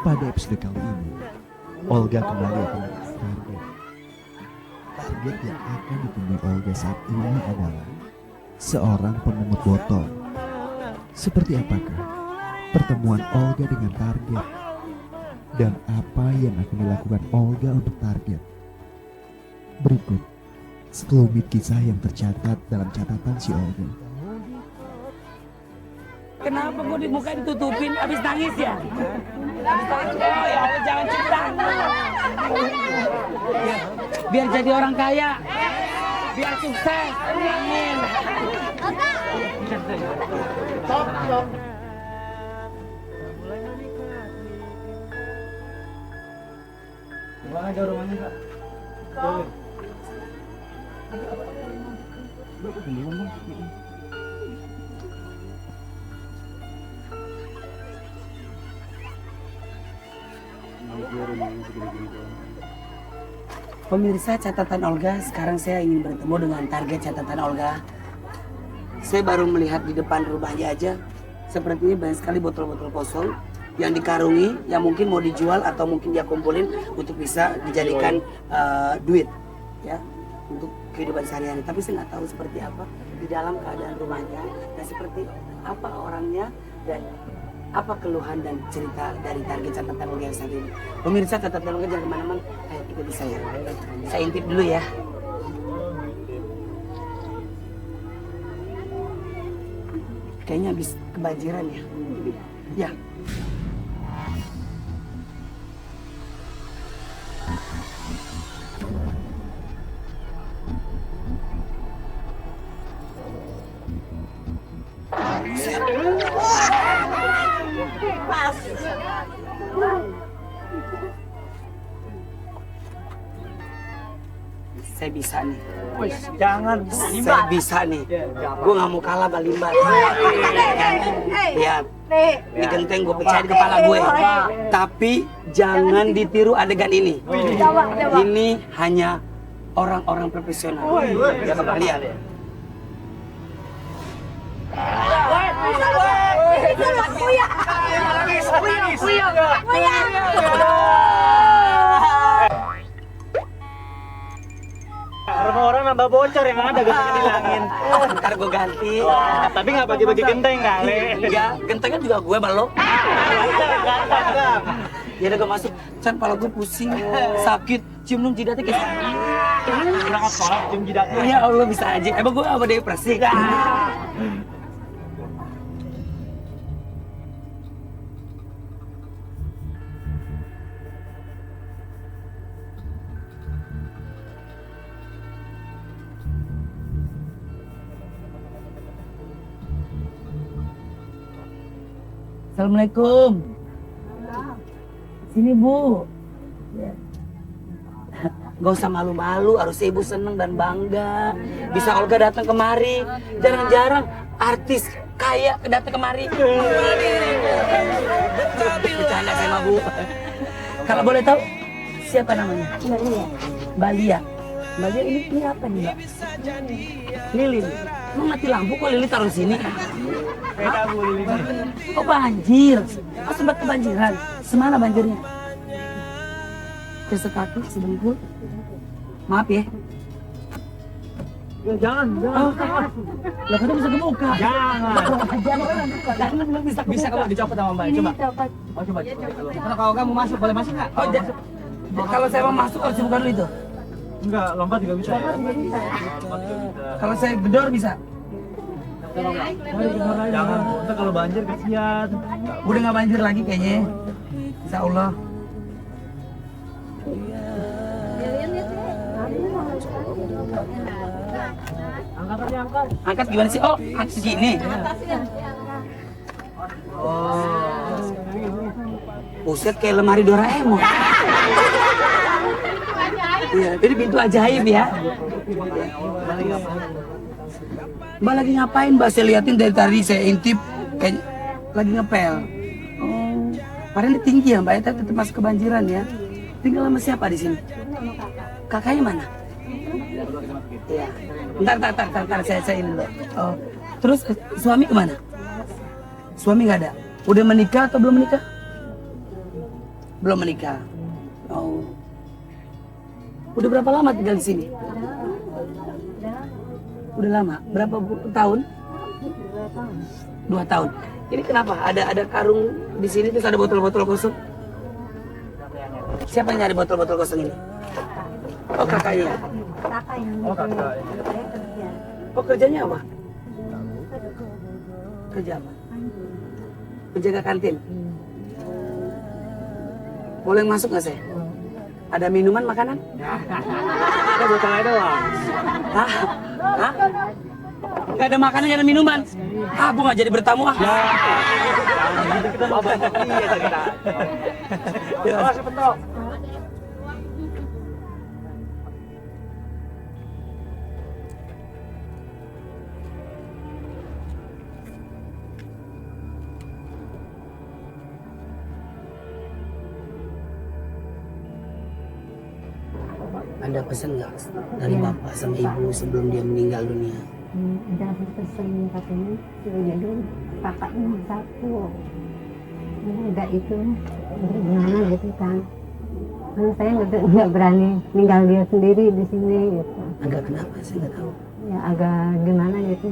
Pada episode kali ini, Olga kembali akan menjadi target. Target yang akan ditemui Olga saat ini adalah seorang pemungut botol. Seperti apakah pertemuan Olga dengan target? Dan apa yang akan dilakukan Olga untuk target? Berikut sekelumit kisah yang tercatat dalam catatan si Olga. Kenapa gue di muka ditutupin abis nangis ya? Abis nangis, oh ya Allah jangan cerita. Ya, biar jadi orang kaya, biar sukses. Amin. Stop. Mana aja rumahnya kak? Pemirsa catatan Olga, sekarang saya ingin bertemu dengan target catatan Olga. Saya baru melihat di depan rumahnya aja, sepertinya banyak sekali botol-botol kosong yang dikarungi, yang mungkin mau dijual atau mungkin dia kumpulin untuk bisa dijadikan duit, ya, untuk kehidupan sehari-hari. Tapi saya nggak tahu seperti apa di dalam keadaan rumahnya dan seperti apa orangnya dan apa keluhan dan cerita dari target catatan Olga yang saat ini. Pemirsa catatan Olga jangan kemana-mana, ayo ikuti saya. Saya intip dulu ya. Kayaknya habis kebanjiran ya. Ya. Saya bisa nih. Jangan. Saya bisa nih. Gue nggak mau kalah sama Limbat. Lihat, di genteng gue pecahin kepala gue. Tapi jangan ditiru adegan ini. Ini hanya orang-orang profesional. Ya Bapak lihat. Rumah orang nambah bocor yang ada gentengnya dihilangin. Ntar gue ganti. Tapi nggak bagi-bagi genteng kali. Enggak, gentengnya juga gue balok. Ya udah gue masuk. Can kepala gue pusing, sakit, cium dong jidatnya kayak Berangkat sekolah cium jidatnya. ya Allah bisa aja. Emang gue apa depresi? Assalamualaikum. Sini Bu. Gak usah malu-malu, harusnya Ibu seneng dan bangga. Bisa Olga datang kemari. Jarang-jarang artis kaya datang kemari. Bercanda sama Bu. Kalau boleh tahu, siapa namanya? Mbak Lia. Mbak Lia ini apa nih Mbak? Lilin. Emang mati lampu kok Lili taruh sini? Beda Bu lilinnya. Oh banjir. Oh sempat kebanjiran. Semana banjirnya? Sekaki, sedengkul. Maaf ya. Ya jangan. Lah katanya bisa kebuka. Jangan. Jangan belum bisa kebuka. Bisa kamu dicopot sama Mbak, coba. Oh coba. Kalau kamu masuk, boleh masuk nggak? Oh, kalau saya mau masuk harus bukan itu. Enggak, lompat juga bisa. Kalau saya gedor bisa. Jangan, ntar kalau banjir kesian. Udah nggak banjir lagi kayaknya. Insya Allah. Angkat gimana sih? Oh, angkat segini. Oh. Buset kayak lemari Doraemon. Iya, ini pintu ajaib ya. Mbak lagi ngapain Mbak? Saya liatin dari tadi, saya intip kayak lagi ngepel. Oh, padahal ini tinggi ya Mbak, ya tetap masuk kebanjiran ya. Tinggal sama siapa di sini? Kakaknya mana? Iya. Ntar, saya ini dulu. Oh, terus suami kemana? Suami nggak ada. Udah menikah atau belum menikah? Belum menikah. Oh. Udah berapa lama tinggal di sini? Udah lama. Berapa tahun? 2 tahun. Ini kenapa? Ada karung di sini terus ada botol-botol kosong. Siapa yang nyari botol-botol kosong ini? Oh, kakaknya. Kakak yang saya kerja. Oh, kerjanya apa? Kerja apa? Penjaga kantin. Boleh masuk nggak saya? Ada minuman, makanan? Kita botolnya doang. Hah? Hah? Nggak ada makanan, nggak ada minuman. Ah, Bu nggak jadi bertamu ah. Kita mau banyak iya kita. Awas bentok. Ada pesan nggak dari bapak sama ibu sebelum dia meninggal dunia? Ada pesan katanya suruh jadi kakaknya satu. Enggak itu gimana gitu kan. Karena saya nggak berani tinggal dia sendiri di sini gitu. Agak kenapa saya nggak tahu. Ya agak gimana gitu.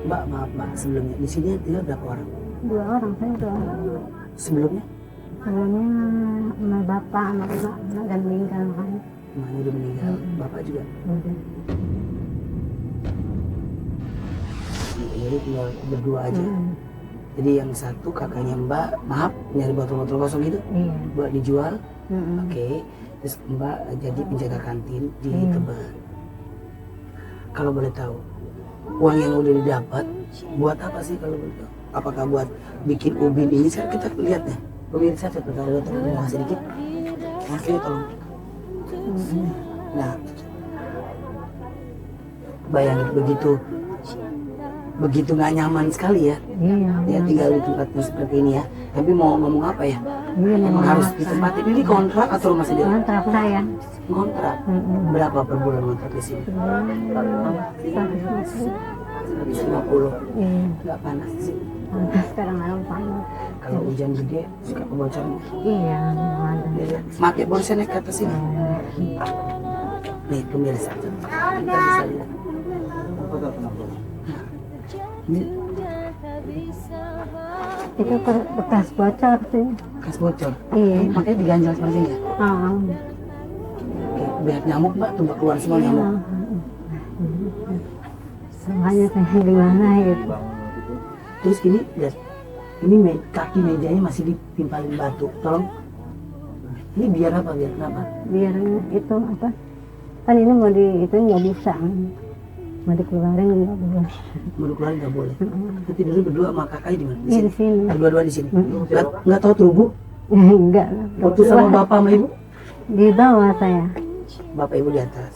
Mbak, maaf Mbak, sebelumnya di sini tinggal berapa orang? 2 orang, saya 2 orang. Sebelumnya? Sebelumnya sama bapak sama emak dan meninggal kan. Emaknya udah meninggal, bapak juga. Udah. Jadi tinggal berdua aja. Jadi yang satu kakaknya Mbak, maaf nyari botol-botol kosong gitu, Iya. buat dijual. Mm-mm. Oke, terus Mbak jadi penjaga kantin di Tebet. Kalau boleh tahu, uang yang udah didapat buat apa sih kalau boleh tahu? Apakah buat bikin ubin ini? Sekarang kita lihat deh. Pemirsa sebentar dulu terima sedikit. Oke, tolong. Nah, bayangin begitu nggak nyaman sekali ya. Iya. Dia tinggal di tempat seperti ini ya. Tapi mau ngomong apa ya? Iya, Emang harus ditempatin. Ini kontrak atau rumah sendiri? kontrak saya. Kontrak. Berapa per bulan kontrak di sini? 150. Iya. Nggak panas di sini. Sekarang malam panas. Kalau hujan gede suka kebocoran. Iya, ada. Maaf ya, boleh saya naik ke atas sini? Nih pemirsa, kita bisa lihat. Ini Itu bekas bocor sih. bekas bocor. Iya. Makanya diganjal seperti ini ya. Oh. Oke, biar nyamuk mbak, tuh mbak keluar semua nyamuk. Makanya saya gimana gitu. Terus ini lihat, ini kaki mejanya masih ditimpalin batu. Tolong. Ini biar apa? Biar kenapa? Biar itu apa? Kan ini mau itu nggak bisa. Mau dikeluarin nggak boleh. Mau keluar nggak boleh. Nanti dulu berdua sama kakaknya di mana? Di Iya, sini. di sini. Dua-dua di sini. Nggak tahu tuh bu? Enggak lah. Waktu sama bapak sama ibu? Di bawah saya. Bapak ibu di atas.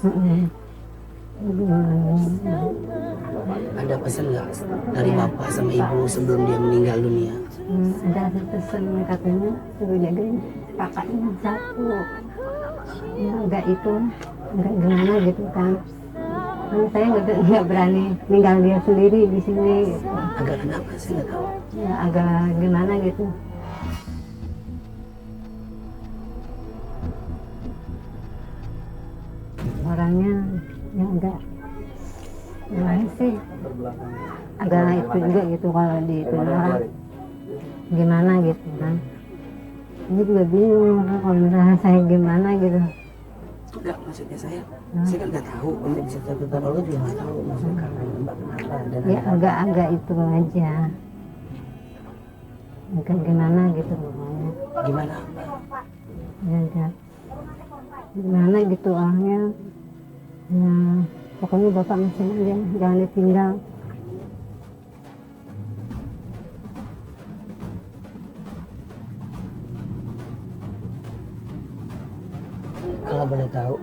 Ada pesan nggak dari bapak sama ibu sebelum dia meninggal dunia? Ada pesan katanya suruh jagain kakaknya satu. Ya enggak itu, enggak gimana gitu kan. Karena saya nggak berani tinggal dia sendiri di sini. Gitu. Agak kenapa sih nggak tahu? Ya agak gimana gitu. Orangnya ya agak gimana sih? Agak itu juga gitu kalau di itu orang gimana gitu kan. Ini juga bingung kalau misalnya saya gimana gitu. Enggak, maksudnya saya kan nggak tahu. Untuk bisa catatan Allah juga nggak tahu maksudnya kakaknya mbak kenapa dan Ya agak-agak itu aja. Agak gimana gitu pokoknya. gimana? Ya agak gimana gitu orangnya. Ya pokoknya bapak masih aja jangan ditinggal. Kalau boleh tahu,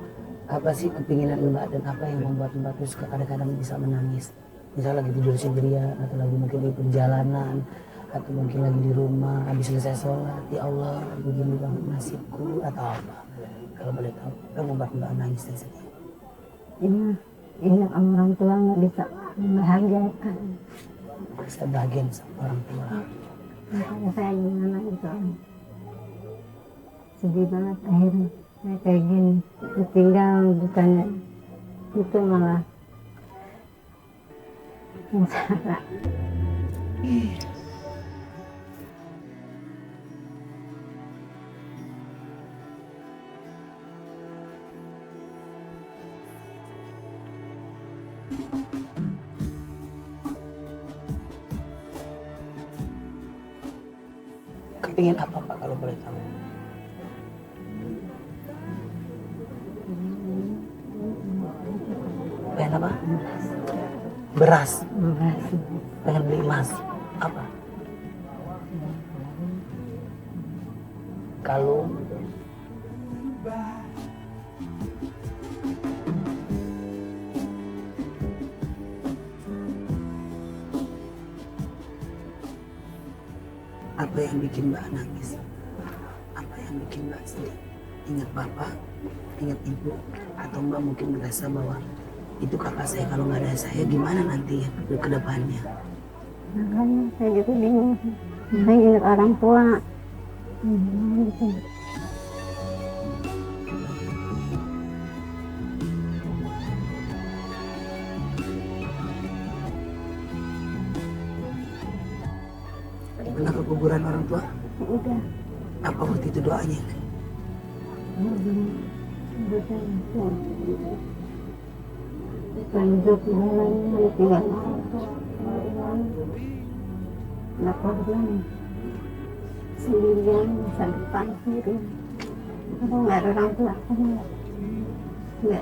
apa sih kepinginan mbak dan apa yang membuat mbak tuh suka kadang-kadang bisa menangis? Misalnya lagi tidur sendirian atau lagi mungkin di perjalanan atau mungkin lagi di rumah habis selesai sholat, ya Allah begini bang nasibku atau apa? Kalau boleh tahu, kamu mbak nangis dan sedih. Ini orang tua nggak bisa membahagiakan. Saya bahagia sama orang tua. Makanya saya gimana itu. Sedih banget akhirnya. Saya kayak gini. Ditinggal bukannya. Itu malah. Sengsara. Kepingin apa Pak kalau boleh tahu? Pengen apa? Beras. Pengen beli emas. Apa? Kalung. Apa yang bikin Mbak nangis? Apa yang bikin Mbak sedih? Ingat Bapak, ingat Ibu, atau Mbak mungkin merasa bahwa itu kakak saya, kalau nggak ada saya gimana nanti ya ke depannya? Makanya saya juga bingung. Saya ingat orang tua. Gitu. Pernah ke kuburan orang tua? Udah. Apa waktu itu doanya? Lanjut jalan tinggal berapa bulan sendirian masa depan sendiri. Aku nggak ada orang tua, aku nggak.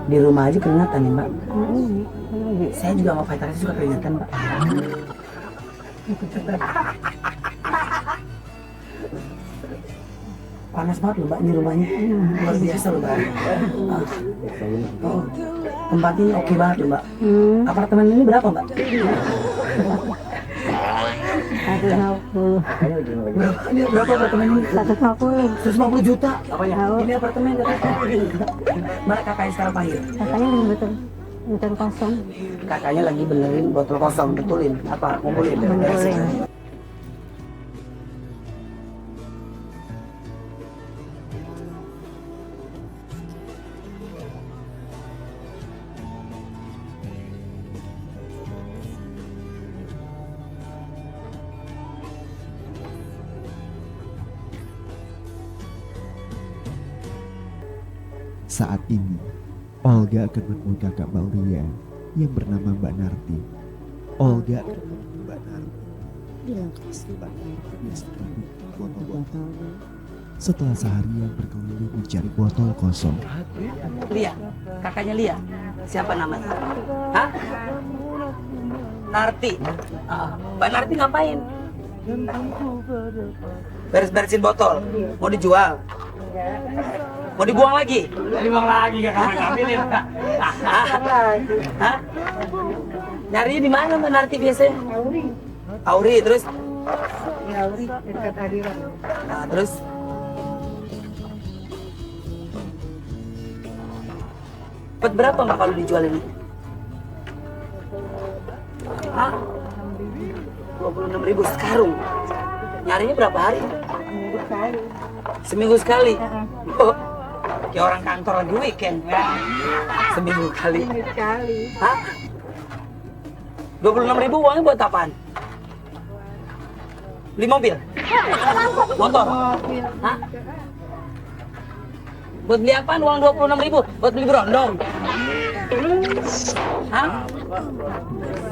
Di rumah aja keringatan ya Mbak? Ini Saya juga sama Faitaris suka keringatan Mbak. Panas banget loh Mbak di rumahnya. Luar biasa loh Mbak. Oh, tempat ini oke banget loh Mbak. Apartemen ini berapa Mbak? 150. Berapa apartemen ini? 150. 150 juta. Apanya? Tahu. Ini apartemen katanya. Mbak kakaknya sekarang pahit. Katanya lagi betul kosong. Kakaknya lagi benerin botol kosong, betulin. Apa? Ngumpulin. Ngumpulin. Saat ini, Olga akan menemui kakak Maulia yang bernama Mbak Narti. Olga akan menemui Mbak Narti. Mbak Narti biasa membuka botol-botol. Setelah seharian berkeliling mencari botol kosong, Lia, kakaknya Lia. Siapa namanya? Hah? Narti. Mbak Narti ngapain? Beres-beresin botol. Mau dijual? Mau dibuang lagi? Dibuang lagi kakak ngambilin. Hah? Nyarinya di mana Mbak Narti biasanya? Auri, terus? Auri dekat Adiran. Nah, terus? Dapat berapa Mbak kalau dijual ini? Hah? 26.000 sekarung. Nyarinya berapa hari? Seminggu sekali. Oh, kayak orang kantor lagi weekend. Seminggu kali. Hah? 26.000 uangnya buat apaan? Beli mobil? Motor? Hah? Buat beli apaan uang 26.000? Buat beli berondong? Hah?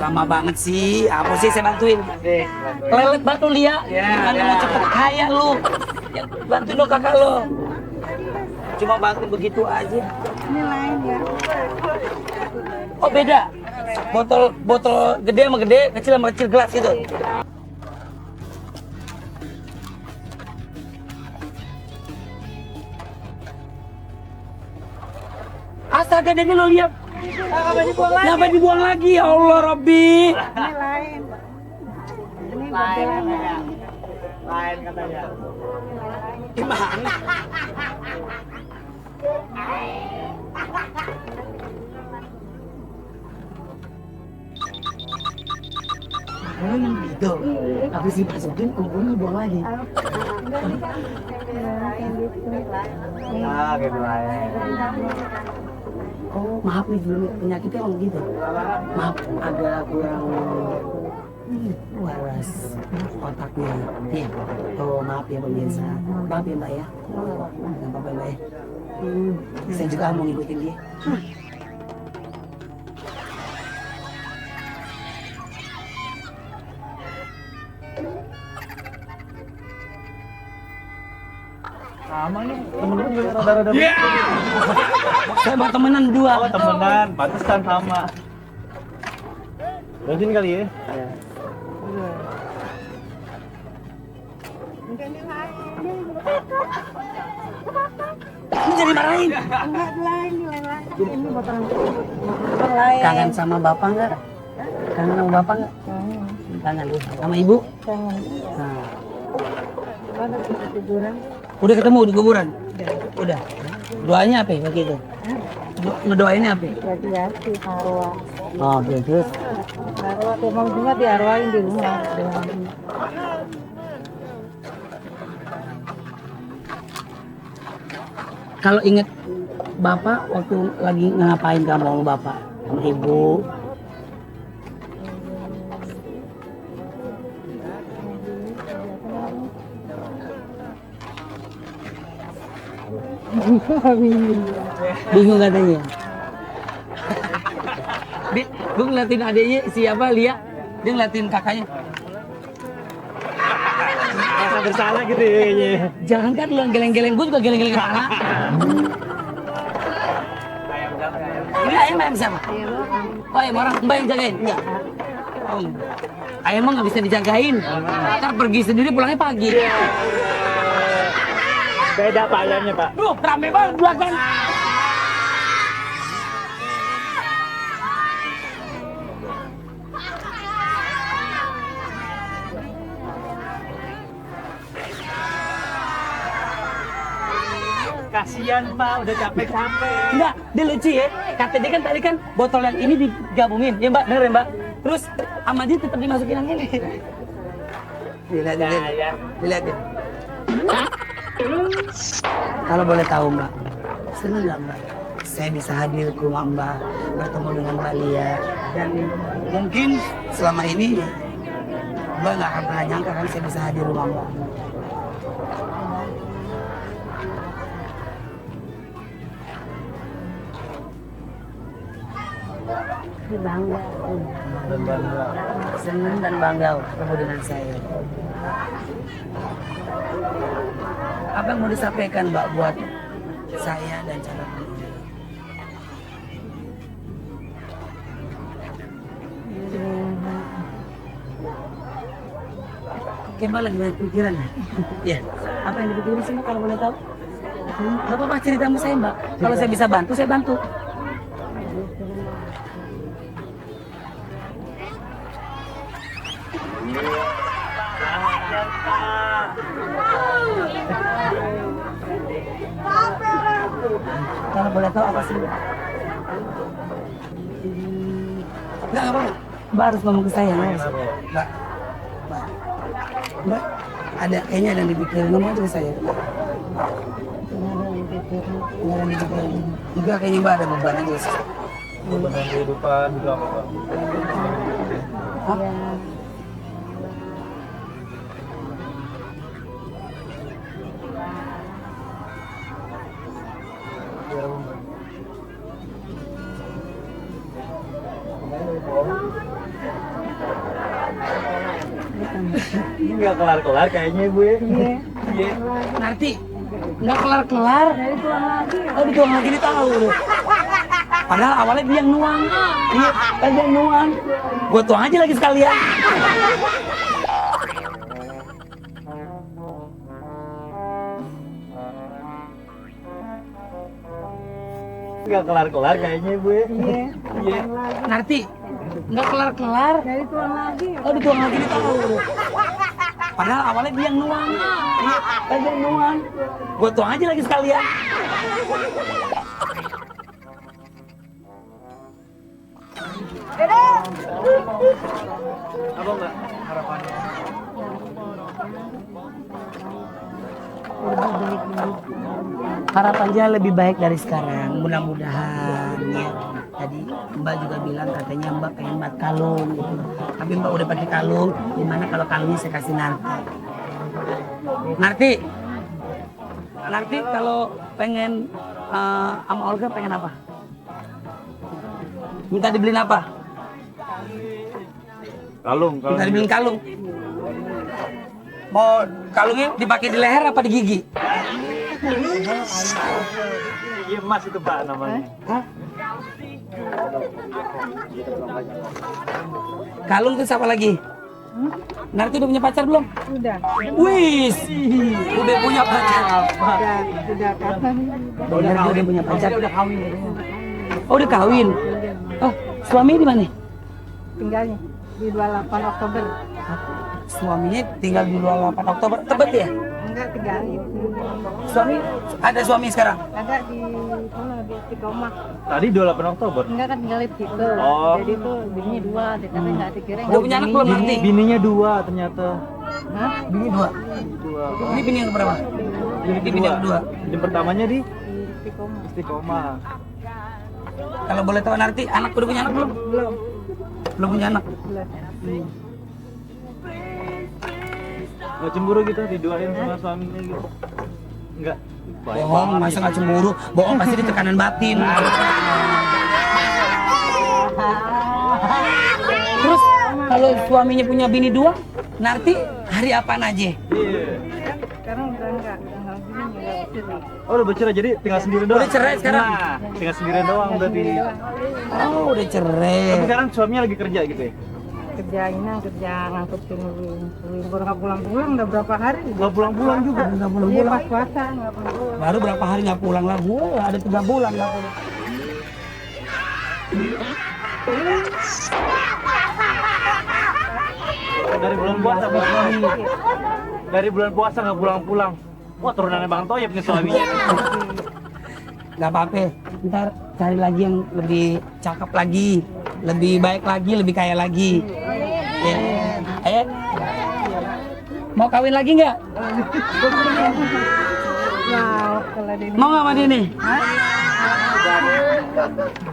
Lama banget sih. Apa sih saya bantuin? Lelet batu Lia. Gimana mau cepet kaya lu? Ya, bantuin dong kakak lo. Cuma bantu begitu aja. Ini lain ya. Oh beda. Botol gede sama gede, kecil sama kecil gelas gitu. Astaga, ini lo lihat. Kenapa dibuang lagi? Ya Allah, Robby. Ini lain. Ini lain. Lain katanya. Gimana? Oh, gitu. Habis dimasukin, kumpulnya buang lagi. Ah, gitu lain. Oh, maaf nih, dulu penyakitnya emang gitu. Maaf, agak kurang waras otaknya. Iya. Oh, maaf ya pemirsa. Maaf ya Mbak ya. Nggak apa-apa Mbak ya. Saya juga mau ngikutin dia. Sama nih, temen-temen juga rada-rada. Saya mau temenan dua. Oh, temenan, pantesan sama. Bensin kali ya? Ini jadi marahin. Enggak lain, ini lain. Ini botol lain. Kangen sama bapak nggak? Kangen sama bapak nggak? Kangen. Sama ibu? Jangan. Nah. Ada tiduran. Udah ketemu di kuburan? Udah. Doanya apa ya pakai itu? Ngedoainnya apa? Radiasi arwah. Oh, oke, terus Arwah emang juga diarwahin di rumah. kalau inget bapak waktu lagi ngapain kamu sama bapak sama ibu? Bingung katanya. Gue ngeliatin adiknya siapa Lia, dia ngeliatin kakaknya. Rasa bersalah gitu ya kayaknya. Jangan kan lu geleng-geleng, gue juga geleng-geleng kepala. Ini ayam siapa? Oh ayam orang, mbak yang jagain? Enggak. Oh. Ayam mah nggak bisa dijagain. Ntar pergi sendiri pulangnya pagi. Beda pak ayamnya pak. Duh, rame banget belakang. Kasian pak, udah capek-capek. Enggak, dia lucu ya. Kata dia kan tadi kan botol yang ini digabungin, ya mbak, bener ya mbak? Terus sama dia tetap dimasukin yang ini. Dilihatin. Kalau boleh tahu mbak, senang nggak mbak? Saya bisa hadir ke rumah mbak, bertemu dengan mbak Lia. Dan mungkin selama ini mbak nggak akan pernah nyangka kan saya bisa hadir rumah mbak. Bangga. Dan bangga. Senang dan bangga ketemu dengan saya. Apa yang mau disampaikan mbak buat saya dan calon ini? Oke mbak lagi banyak pikiran ya? Iya. Apa yang dipikirin sih mbak kalau boleh tahu? Gak apa-apa cerita sama saya mbak. Kalau saya bisa bantu, saya bantu. Kalau boleh tahu apa sih mbak? Enggak apa-apa. Mbak harus ngomong ke saya. Mbak. Mbak, ada kayaknya ada yang dipikirin, ngomong aja ke saya. Nggak ada yang dipikirin. Enggak, kayaknya mbak ada beban aja sih. Beban kehidupan juga apa pak? Hah? Ini nggak kelar-kelar kayaknya ibu ya. Nanti nggak kelar-kelar. Oh dituang lagi ditahu. Padahal awalnya dia yang nuang. Iya, kan dia yang nuang. Gue tuang aja lagi sekalian. Nggak kelar-kelar kayaknya Bu ya. Iya. Narti, nggak kelar-kelar. Dari tuang lagi. Oh, dituang lagi ditaruh. Padahal awalnya dia yang nuang. Iya, kan dia yang nuang. Gue tuang aja lagi sekalian. Apa Mbak harapannya? Harapannya lebih baik dari sekarang, mudah-mudahan ya. Tadi Mbak juga bilang katanya Mbak pengen buat kalung gitu. Tapi Mbak udah pakai kalung, gimana kalau kalungnya saya kasih Narti? Narti, Narti kalau pengen sama Olga pengen apa? Minta dibeliin apa? Kalung. Minta dibeliin kalung. Mau kalungnya dipakai di leher apa di gigi? Iya emas itu Pak namanya. Hah? Kalung terus apa lagi? Narti udah punya pacar belum? Udah. Wis, udah punya pacar. Udah kapan? Bener dia udah punya pacar. Udah kawin. Oh udah kawin. Oh suami di mana? Tinggalnya di 28 Oktober. Suaminya tinggal di 28 Oktober. Tebet ya? Enggak tinggalin. Suami ada suami sekarang? Ada di mana di Istiqomah. Tadi 28 Oktober. Enggak kan tinggal di situ. Oh. Jadi tuh bininya 2, tapi enggak dikira. Udah punya anak belum Narti? Bininya 2 ternyata. Hah? Bini 2. 2. Ini bini yang berapa? Ini bini yang kedua. Yang pertamanya di Di Istiqomah. Istiqomah. Kalau boleh tahu Narti, anak udah punya anak belum? Belum. Belum punya anak. Belum. Nggak cemburu gitu diduain sama suaminya gitu? Enggak. Bohong, masa nggak cemburu? Bohong pasti di tekanan batin. Terus kalau suaminya punya bini 2, Narti hari apaan aja? Iya. Sekarang udah enggak bini enggak cerai. Oh udah bercerai jadi tinggal sendiri doang. Udah cerai sekarang? Nah, tinggal sendiri doang berarti. Oh udah Tapi cerai. sekarang suaminya lagi kerja gitu ya? Kerja ngangkutin libur nggak pulang-pulang udah berapa hari. Nggak pulang-pulang juga. Nggak Iya pulang-pulang. pas puasa nggak pulang. Baru berapa hari nggak pulang lah? Gue ada 3 bulan nggak pulang. Dari bulan puasa Bang suami. Dari bulan puasa nggak pulang-pulang. Wah turunannya Bang Toyib nih suaminya. Nggak apa-apa. Ntar cari lagi yang lebih cakep lagi, lebih baik lagi, lebih kaya lagi. Ya. Ayo. Mau kawin lagi nggak? Wow, kalau di Mau nggak sama dia nih?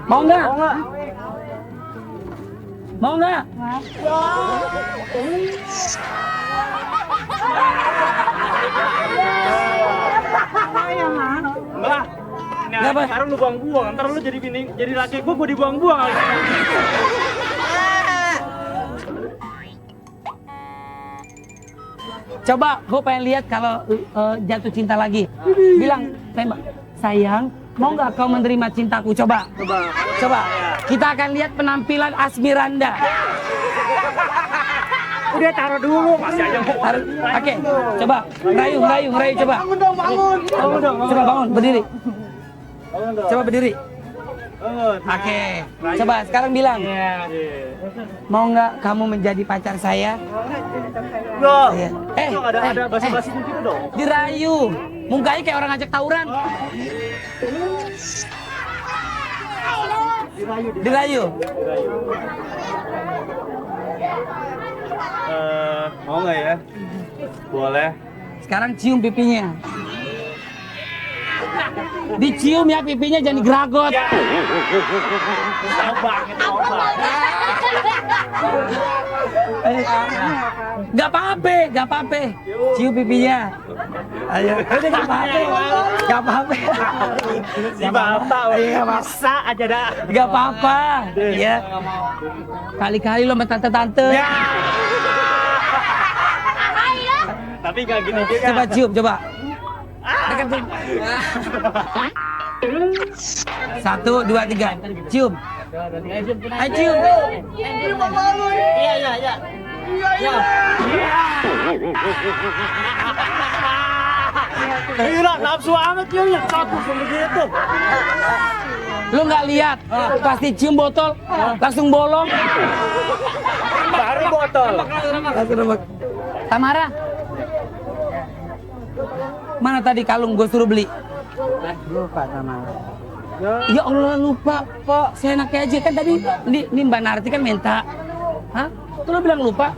Mau nggak? Mau nggak? Mbak, nah, Kenapa? sekarang lu buang-buang, ntar lu jadi laki gua dibuang-buang. Coba, gue pengen lihat kalau jatuh cinta lagi. Bilang, tembak, sayang, mau nggak kau menerima cintaku? Coba, coba. Kita akan lihat penampilan Asmiranda. Udah taruh dulu, masih aja mau. Oke, coba, rayu, coba. Bangun dong, bangun. Bangun dong. Coba bangun, berdiri. Bangun dong. Coba berdiri. Bangun. Oke, coba sekarang bilang, Iya. mau nggak kamu menjadi pacar saya? Loh, Iya. itu ada basa-basi gitu dong. Dirayu, mukanya kayak orang ngajak tawuran. Dirayu. Dirayu. Mau nggak ya? Boleh. Sekarang cium pipinya. Dicium ya pipinya, jangan digeragot. Tahu banget, tahu banget. Gak apa-apa. Cium pipinya. Ayo, udah gak apa-apa. Gak apa-apa. Si bapak, masa aja dah. Gak apa-apa. Ya. Kali-kali lo sama tante-tante. Tapi nggak gini juga. Coba cium, coba. Deketin. 1, 2, 3. Cium. Ayo cium. Gila, nafsu amat ya, satu begitu. Lu nggak lihat? Pasti cium botol, langsung bolong. Baru botol. Tamara. Mana tadi kalung gue suruh beli? Lupa Tamara. Ya Allah lupa, Pak. Saya enaknya aja kan tadi ini Mbak Narti kan minta. Hah? Tuh lo bilang lupa?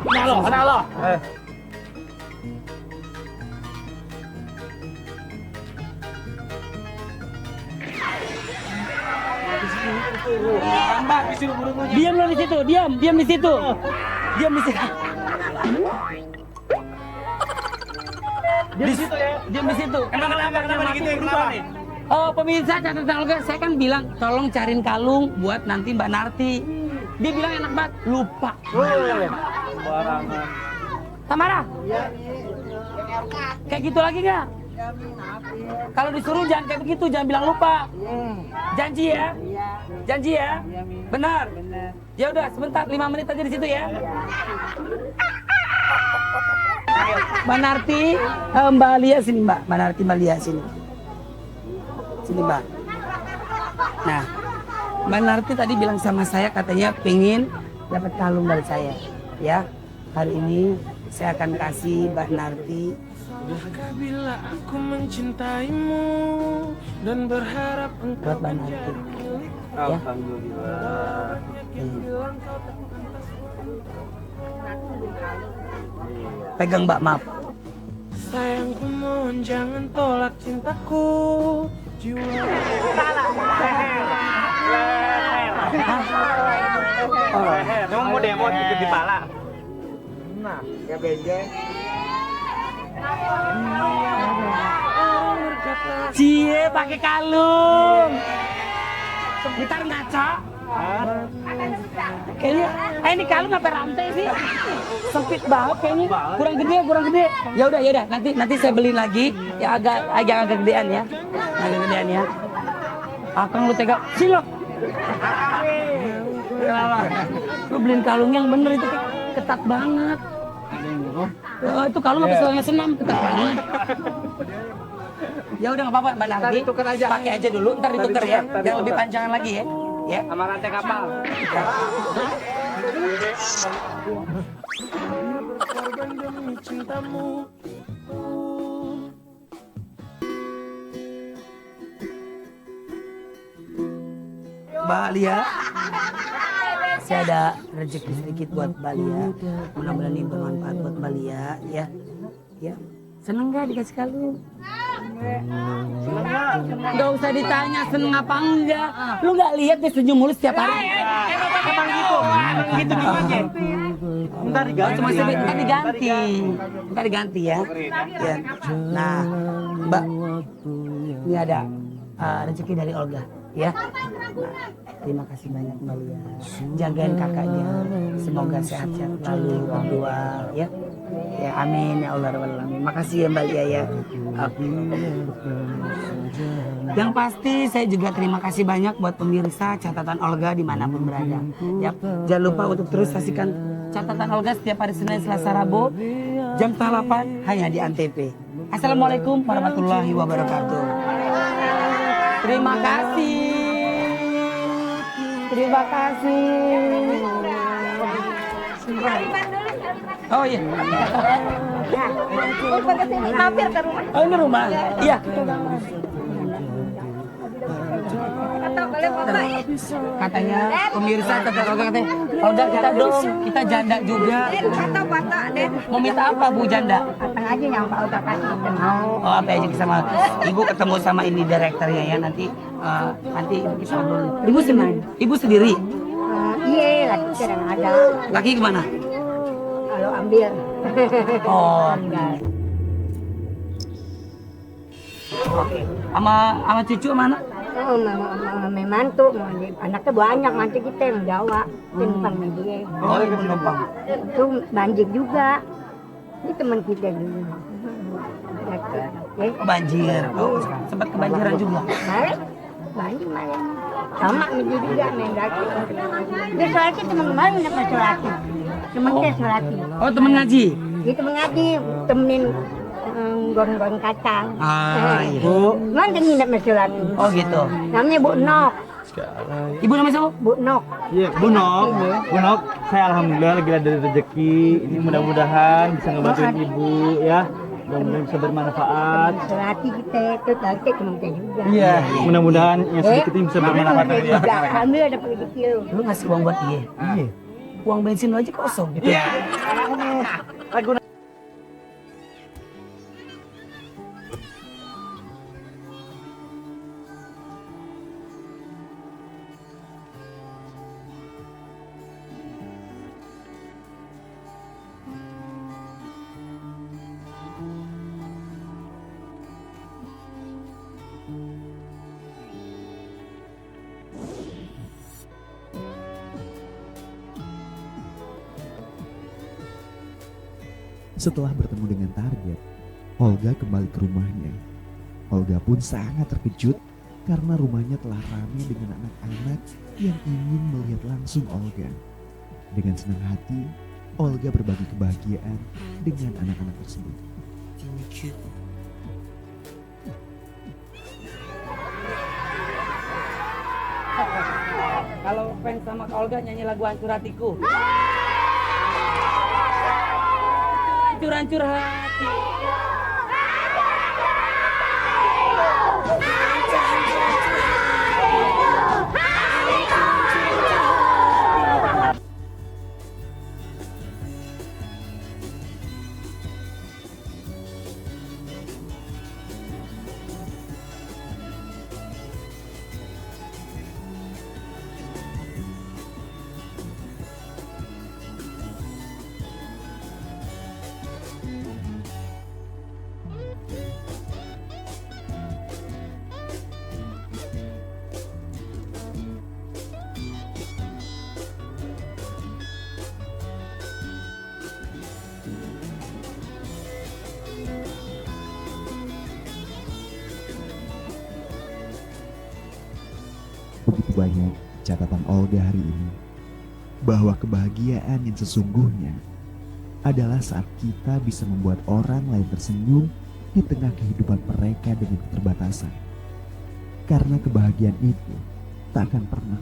Kenal lo. Diam lo di situ, diam di situ. Diam di situ. Di situ ya. Diam di situ. Kenapa gitu? Kenapa nih? Oh pemirsa catatan olga, saya kan bilang tolong cariin kalung buat nanti Mbak Narti. Dia bilang enak banget, lupa. Barangan. Tamara, kayak gitu lagi nggak? Kalau disuruh jangan kayak begitu, jangan bilang lupa. Janji ya? Janji ya? Benar? Ya udah sebentar, 5 menit aja di situ ya. Mbak Narti, Mbak Lia sini Mbak. Mbak Narti, Mbak Lia sini. Sini Mbak. Nah, Mbak Narti tadi bilang sama saya katanya pengen dapat kalung dari saya. Ya, hari ini saya akan kasih Mbak Narti. Sudahkah bila aku mencintaimu dan berharap engkau Buat Mbak Narti. Ya. Alhamdulillah. Pegang Mbak, maaf. sayangku mohon jangan tolak cintaku jiwa. Emang mau demo dikit di pala? Nah, kayak bejek. Cie pakai kalung. Gitar ngaca. Kayaknya, ini kalung apa rantai sih? Sempit banget kayaknya. Kurang gede. Ya udah. Nanti saya beli lagi. Ya agak gedean ya. Agak gedean ya. Akang lu tega. Sini lo. Lu beliin kalung yang bener itu ketat banget. Itu kalung apa soalnya senam ketat banget. Ya udah nggak apa-apa Mbak Narti. Pakai aja dulu, ntar ditukar ya. Jangan lebih panjangan lagi ya. Ya. Sama rantai kapal. Berkorban demi cintamu. Mbak Lia, saya ada rezeki sedikit buat Mbak Lia. Mudah-mudahan ini bermanfaat buat Mbak Lia, ya. Ya. Seneng gak dikasih kalung? Gak usah ditanya seneng apa enggak. Lu gak lihat dia senyum mulu setiap hari. Kapan gitu? Gitu gimana? Ntar diganti. Ntar diganti ya. Ya. Nah, Mbak, ini ada rezeki dari Olga, ya. Nah, terima kasih banyak Mbak Lia. Jagain kakaknya, semoga sehat-sehat selalu berdua, ya. Ya amin ya Allah rabbal alamin. Makasih ya Mbak Lia ya. Yang pasti saya juga terima kasih banyak buat pemirsa catatan Olga dimanapun berada. Ya, jangan lupa untuk terus saksikan catatan Olga setiap hari Senin, Selasa, Rabu jam 8 hanya di Antv. Assalamualaikum warahmatullahi wabarakatuh. Terima kasih. Terima kasih. Oh iya. Mampir ke rumah. Oh ini rumah. Iya. Atau boleh foto ya? Katanya pemirsa kata Olga katanya, Olga kita dong, kita janda juga. Foto-foto deh. Mau minta apa Bu janda? Datang aja yang Pak Uta kasih kita mau. Oh apa aja sama Ibu ketemu sama ini direkturnya ya nanti ibu kita ngobrol. Ibu sendiri? Ibu sendiri? Iya, lagi kadang ada. Laki kemana? Kalau ambil. Oh. Oke. Sama cucu mana? Oh, mantu, anaknya banyak, mantu kita yang Jawa, numpang dia. Oh ibu numpang. Itu banjir juga. Ini teman kita dulu. Oh, banjir. Oh, sempat kebanjiran juga. Kemarin banjir kemarin. Sama itu juga main daki. Dia sholatnya teman kemarin dapat sholatnya. Temen dia sholatnya. Oh, temen ngaji. Dia temen ngaji, temenin goreng-goreng kacang. Ah, iya. Mana dia nginep sama sholatnya. Oh, gitu. Namanya Bu Nok. Ibu namanya siapa? Bu Nok. Iya, Bu Nok. Bu Nok, saya alhamdulillah lagi ada rezeki. Ini mudah-mudahan bisa ngebantuin ibu ya. Mudah-mudahan bisa bermanfaat. Sholati kita itu dari temen kita juga. Iya, mudah-mudahan yang sedikit ini bisa bermanfaat Dia ya. juga alhamdulillah dapat rezeki lu. Lu ngasih uang buat dia. Iya. Uang bensin lu aja kosong gitu. Iya. Setelah bertemu dengan target, Olga kembali ke rumahnya. Olga pun sangat terkejut karena rumahnya telah ramai dengan anak-anak yang ingin melihat langsung Olga. Dengan senang hati, Olga berbagi kebahagiaan dengan anak-anak tersebut. Kalau fans sama Kak Olga nyanyi lagu Hancur Hatiku. Hancur-hancur hati. Begitu banyak catatan Olga hari ini bahwa kebahagiaan yang sesungguhnya adalah saat kita bisa membuat orang lain tersenyum di tengah kehidupan mereka dengan keterbatasan. Karena kebahagiaan itu tak akan pernah